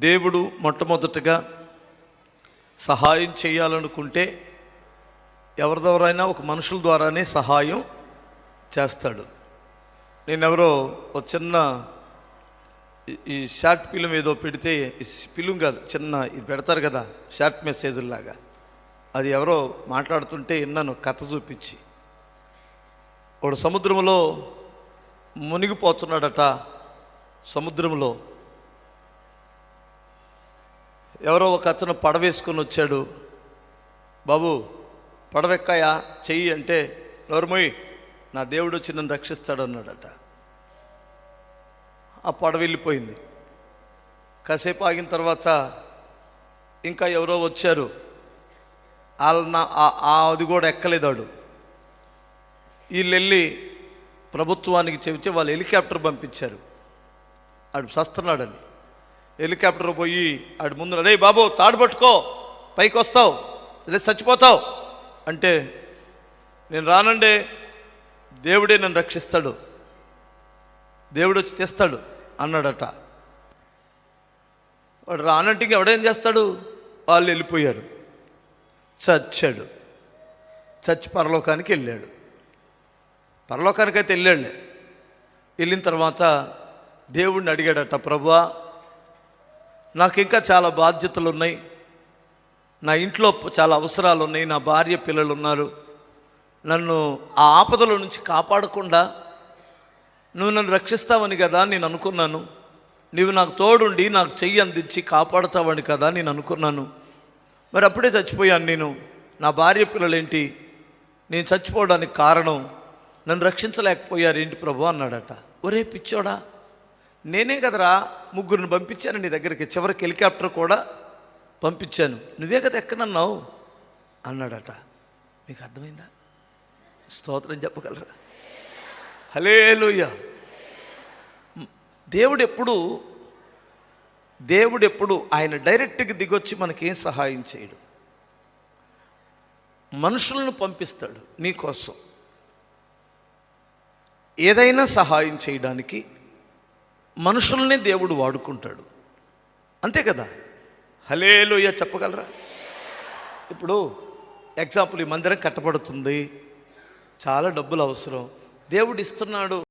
దేవుడు మొట్టమొదటగా సహాయం చేయాలనుకుంటే ఎవరి ద్వారైనా ఒక మనుషుల ద్వారానే సహాయం చేస్తాడు. నేనెవరో ఒక చిన్న ఈ షార్ట్ ఫిలిం ఏదో పెడితే, ఫిలిం కాదు, చిన్న ఇది పెడతారు కదా షార్ట్ మెసేజ్లాగా, అది ఎవరో మాట్లాడుతుంటే విన్నాను కథ చూపించి. వాడు సముద్రంలో మునిగిపోతున్నాడట. సముద్రంలో ఎవరో ఒక అతను పడవేసుకొని వచ్చాడు. బాబు పడవెక్కాయా చెయ్యి అంటే, నోరుమోయ్ నా దేవుడు వచ్చి నన్ను రక్షిస్తాడు అన్నాడట. ఆ పడవ వెళ్ళిపోయింది. కాసేపు ఆగిన తర్వాత ఇంకా ఎవరో వచ్చారు. అది కూడా ఎక్కలేదాడు. వీళ్ళు వెళ్ళి ప్రభుత్వానికి చెబితే వాళ్ళు హెలికాప్టర్ పంపించారు. ఆడు సస్తున్నాడని హెలికాప్టర్ పోయి ఆడు ముందు, రే బాబు తాడు పట్టుకో పైకి వస్తావు లేదా చచ్చిపోతావు అంటే, నేను రానండి, దేవుడే నన్ను రక్షిస్తాడు, దేవుడు వచ్చి తెస్తాడు అన్నాడట. వాడు రానంటే ఎవడేం చేస్తాడు? వాళ్ళు వెళ్ళిపోయారు. చచ్చాడు. చచ్చి పరలోకానికి వెళ్ళాడు. పరలోకానికి అయితే వెళ్ళాడులే. వెళ్ళిన తర్వాత దేవుడిని అడిగాడట, ప్రభువా నాకు ఇంకా చాలా బాధ్యతలు ఉన్నాయి, నా ఇంట్లో చాలా అవసరాలు ఉన్నాయి, నా భార్య పిల్లలు ఉన్నారు, నన్ను ఆ ఆపదల నుంచి కాపాడకుండా నువ్వు నన్ను రక్షిస్తావని కదా నేను అనుకున్నాను, నువ్వు నాకు తోడుండి నాకు చెయ్యి అందించి కాపాడుతావని కదా నేను అనుకున్నాను, మరి అప్పుడే చచ్చిపోయాను నేను, నా భార్య పిల్లలేంటి, నేను చచ్చిపోవడానికి కారణం నన్ను రక్షించలేకపోయారు ఏంటి ప్రభు అన్నాడట. ఒరే పిచ్చోడా, నేనే కదరా ముగ్గురిని పంపించాను నీ దగ్గరికి, చివరికి హెలికాప్టర్ కూడా పంపించాను, నువ్వే కదా ఎక్కనన్నావు అన్నాడట. మీకు అర్థమైందా? స్తోత్రం చెప్పగలరా? హల్లెలూయా. దేవుడెప్పుడు ఆయన డైరెక్ట్గా దిగొచ్చి మనకేం సహాయం చేయడు. మనుషులను పంపిస్తాడు నీకోసం ఏదైనా సహాయం చేయడానికి. మనుషుల్ని దేవుడు వాడుకుంటాడు, అంతే కదా. హల్లెలూయా చెప్పగలరా? ఇప్పుడు ఎగ్జాంపుల్, ఈ మందిరం కట్టబడుతుంది, చాలా డబ్బులు అవసరం, దేవుడు ఇస్తున్నాడు.